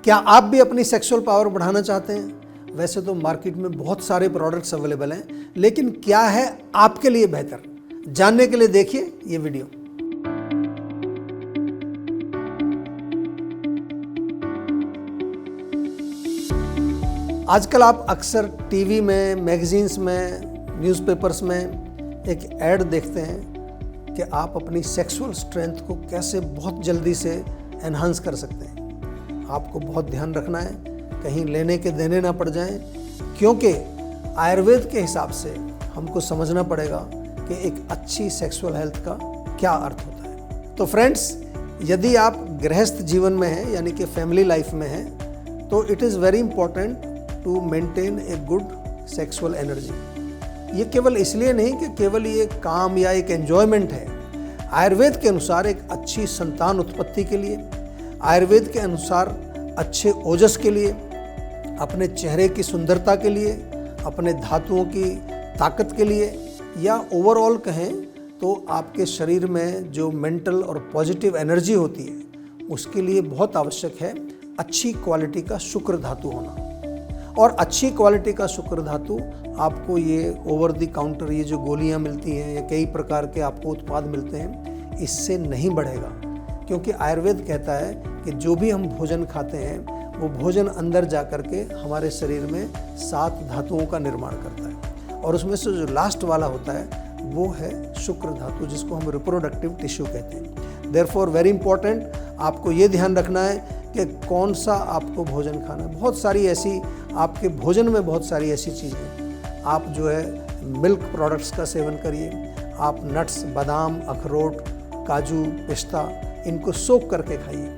क्या आप भी अपनी सेक्सुअल पावर बढ़ाना चाहते हैं? वैसे तो मार्केट में बहुत सारे प्रोडक्ट्स अवेलेबल हैं, लेकिन क्या है आपके लिए बेहतर, जानने के लिए देखिए ये वीडियो। आजकल आप अक्सर टीवी में, मैगजीन्स में, न्यूज़पेपर्स में एक ऐड देखते हैं कि आप अपनी सेक्सुअल स्ट्रेंथ को कैसे बहुत जल्दी से एनहांस कर सकते हैं। आपको बहुत ध्यान रखना है कहीं लेने के देने ना पड़ जाएं, क्योंकि आयुर्वेद के हिसाब से हमको समझना पड़ेगा कि एक अच्छी सेक्सुअल हेल्थ का क्या अर्थ होता है। तो फ्रेंड्स, यदि आप गृहस्थ जीवन में हैं, यानी कि फैमिली लाइफ में हैं, तो it is very important to maintain a good sexual energy. ये केवल इसलिए नहीं कि केवल ये काम या एक एंजॉयमेंट है। आयुर्वेद के अनुसार एक अच्छी संतान उत्पत्ति के लिए, आयुर्वेद के अनुसार अच्छे ओजस के लिए, अपने चेहरे की सुंदरता के लिए, अपने धातुओं की ताकत के लिए, या ओवरऑल कहें तो आपके शरीर में जो मेंटल और पॉजिटिव एनर्जी होती है, उसके लिए बहुत आवश्यक है अच्छी क्वालिटी का शुक्र धातु होना। और अच्छी क्वालिटी का शुक्र धातु आपको ये ओवर द काउंटर ये जो गोलियां मिलती हैं या कई प्रकार के आपको उत्पाद मिलते हैं, इससे नहीं बढ़ेगा। क्योंकि आयुर्वेद कहता है कि जो भी हम भोजन खाते हैं वो भोजन अंदर जा कर के हमारे शरीर में 7 धातुओं का निर्माण करता है, और उसमें से जो लास्ट वाला होता है वो है शुक्र धातु, जिसको हम रिप्रोडक्टिव टिश्यू कहते हैं। देयरफॉर वेरी इंपॉर्टेंट, आपको ये ध्यान रखना है कि कौन सा आपको भोजन खाना है। बहुत सारी ऐसी आपके भोजन में बहुत सारी ऐसी चीज़ें, आप जो है मिल्क प्रोडक्ट्स का सेवन करिए, आप नट्स, बादाम, अखरोट, काजू, पिस्ता, इनको सोख करके खाइए।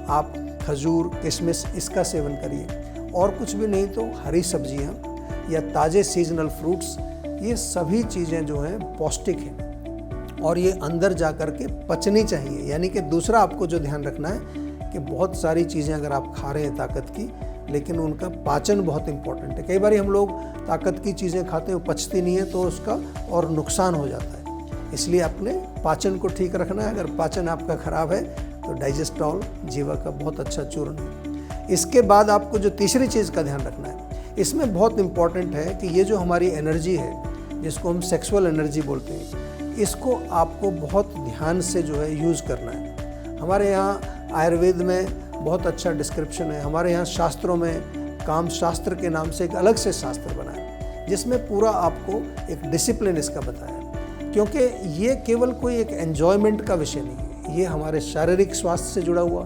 आप खजूर, किशमिश, इसका सेवन करिए। और कुछ भी नहीं तो हरी सब्जियां या ताज़े सीजनल फ्रूट्स, ये सभी चीज़ें जो हैं पौष्टिक हैं और ये अंदर जा कर के पचनी चाहिए। यानी कि दूसरा आपको जो ध्यान रखना है कि बहुत सारी चीज़ें अगर आप खा रहे हैं ताकत की, लेकिन उनका पाचन बहुत इंपॉर्टेंट है। कई बार हम लोग ताकत की चीज़ें खाते हैं, वो पचती नहीं है, तो उसका और नुकसान हो जाता है। इसलिए अपने पाचन को ठीक रखना है। अगर पाचन आपका खराब है तो डाइजेस्टॉल जीवा का बहुत अच्छा चूर्ण है। इसके बाद आपको जो तीसरी चीज़ का ध्यान रखना है, इसमें बहुत इंपॉर्टेंट है कि ये जो हमारी एनर्जी है, जिसको हम सेक्सुअल एनर्जी बोलते हैं, इसको आपको बहुत ध्यान से जो है यूज़ करना है। हमारे यहाँ आयुर्वेद में बहुत अच्छा डिस्क्रिप्शन है। हमारे यहाँ शास्त्रों में काम शास्त्र के नाम से एक अलग से शास्त्र बना है, जिसमें पूरा आपको एक डिसिप्लिन इसका बताया है। क्योंकि ये केवल कोई एक एन्जॉयमेंट का विषय नहीं है, ये हमारे शारीरिक स्वास्थ्य से जुड़ा हुआ,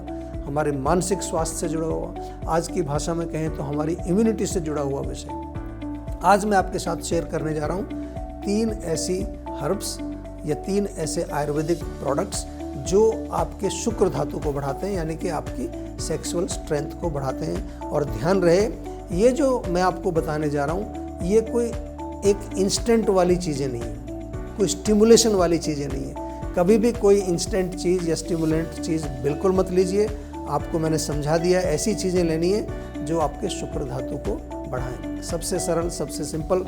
हमारे मानसिक स्वास्थ्य से जुड़ा हुआ, आज की भाषा में कहें तो हमारी इम्यूनिटी से जुड़ा हुआ विषय। आज मैं आपके साथ शेयर करने जा रहा हूँ 3 ऐसी हर्ब्स या 3 ऐसे आयुर्वेदिक प्रोडक्ट्स जो आपके शुक्र धातु को बढ़ाते हैं, यानी कि आपकी सेक्सुअल स्ट्रेंथ को बढ़ाते हैं। और ध्यान रहे, ये जो मैं आपको बताने जा रहा हूँ, ये कोई एक इंस्टेंट वाली चीज़ें नहीं है, कोई स्टिमुलेशन वाली चीज़ें नहीं है। कभी भी कोई इंस्टेंट चीज़ या स्टिमुलेंट चीज़ बिल्कुल मत लीजिए। आपको मैंने समझा दिया, ऐसी चीज़ें लेनी है जो आपके शुक्र धातु को बढ़ाएं। सबसे सरल, सबसे सिंपल,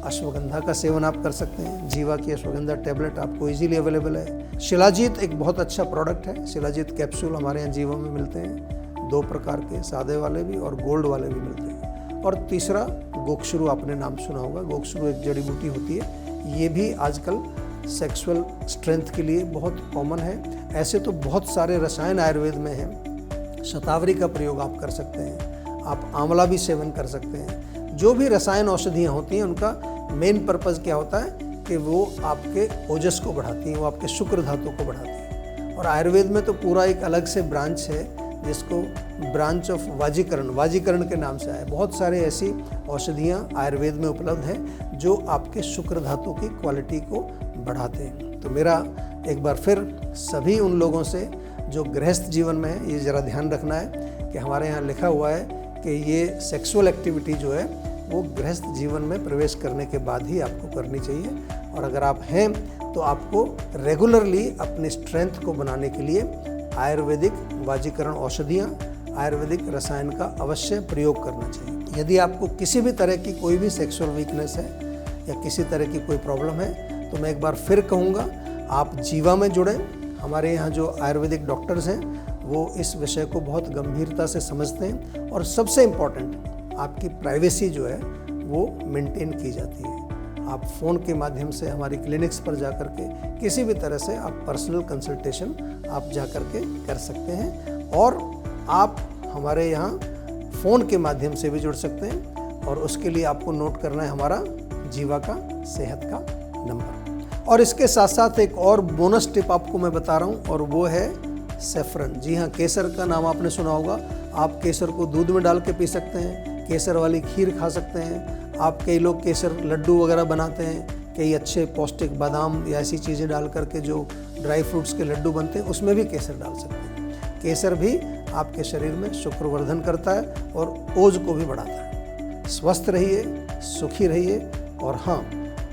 अश्वगंधा का सेवन आप कर सकते हैं। जीवा की अश्वगंधा टैबलेट आपको इजीली अवेलेबल है। शिलाजीत एक बहुत अच्छा प्रोडक्ट है। शिलाजीत कैप्सूल हमारे यहाँ जीवा में मिलते हैं, 2 प्रकार के, सादे वाले भी और गोल्ड वाले भी मिलते हैं। और तीसरा गोक्षरू, आपने नाम सुना होगा। गोक्षरू एक जड़ी बूटी होती है, ये भी आजकल सेक्सुअल स्ट्रेंथ के लिए बहुत कॉमन है। ऐसे तो बहुत सारे रसायन आयुर्वेद में हैं। शतावरी का प्रयोग आप कर सकते हैं, आप आंवला भी सेवन कर सकते हैं। जो भी रसायन औषधियाँ होती हैं, उनका मेन पर्पज़ क्या होता है कि वो आपके ओजस को बढ़ाती हैं, वो आपके शुक्र धातु को बढ़ाती हैं। और आयुर्वेद में तो पूरा एक अलग से ब्रांच है, जिसको ब्रांच ऑफ वाजीकरण के नाम से आया। बहुत सारे ऐसी औषधियाँ आयुर्वेद में उपलब्ध हैं जो आपके शुक्र धातु की क्वालिटी को बढ़ाते हैं। तो मेरा एक बार फिर सभी उन लोगों से जो गृहस्थ जीवन में है, ये ज़रा ध्यान रखना है कि हमारे यहाँ लिखा हुआ है कि ये सेक्सुअल एक्टिविटी जो है वो गृहस्थ जीवन में प्रवेश करने के बाद ही आपको करनी चाहिए। और अगर आप हैं तो आपको रेगुलरली अपनी स्ट्रेंथ को बनाने के लिए आयुर्वेदिक वाजीकरण औषधियाँ, आयुर्वेदिक रसायन का अवश्य प्रयोग करना चाहिए। यदि आपको किसी भी तरह की कोई भी सेक्सुअल वीकनेस है या किसी तरह की कोई प्रॉब्लम है, तो मैं एक बार फिर कहूँगा, आप जीवा में जुड़ें। हमारे यहाँ जो आयुर्वेदिक डॉक्टर्स हैं वो इस विषय को बहुत गंभीरता से समझते हैं और सबसे इम्पॉर्टेंट आपकी प्राइवेसी जो है वो मेंटेन की जाती है। आप फ़ोन के माध्यम से हमारी क्लिनिक्स पर जा कर के किसी भी तरह से आप पर्सनल कंसल्टेशन आप जा कर के कर सकते हैं और आप हमारे यहाँ फ़ोन के माध्यम से भी जुड़ सकते हैं और उसके लिए आपको नोट करना है हमारा जीवा का सेहत का नंबर। और इसके साथ साथ एक और बोनस टिप आपको मैं बता रहा हूँ और वो है सेफ्रन। जी हाँ, केसर का नाम आपने सुना होगा। आप केसर को दूध में डाल के पी सकते हैं, केसर वाली खीर खा सकते हैं। आप कई लोग केसर लड्डू वगैरह बनाते हैं, कई अच्छे पौष्टिक बादाम या ऐसी चीज़ें डाल करके जो ड्राई फ्रूट्स के लड्डू बनते हैं उसमें भी केसर डाल सकते हैं। केसर भी आपके शरीर में शुक्रवर्धन करता है और ओज को भी बढ़ाता है। स्वस्थ रहिए, सुखी रहिए और हाँ,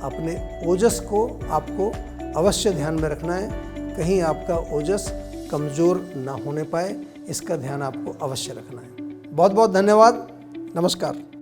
अपने ओजस को आपको अवश्य ध्यान में रखना है, कहीं आपका ओजस कमज़ोर ना होने पाए, इसका ध्यान आपको अवश्य रखना है। बहुत बहुत धन्यवाद। नमस्कार।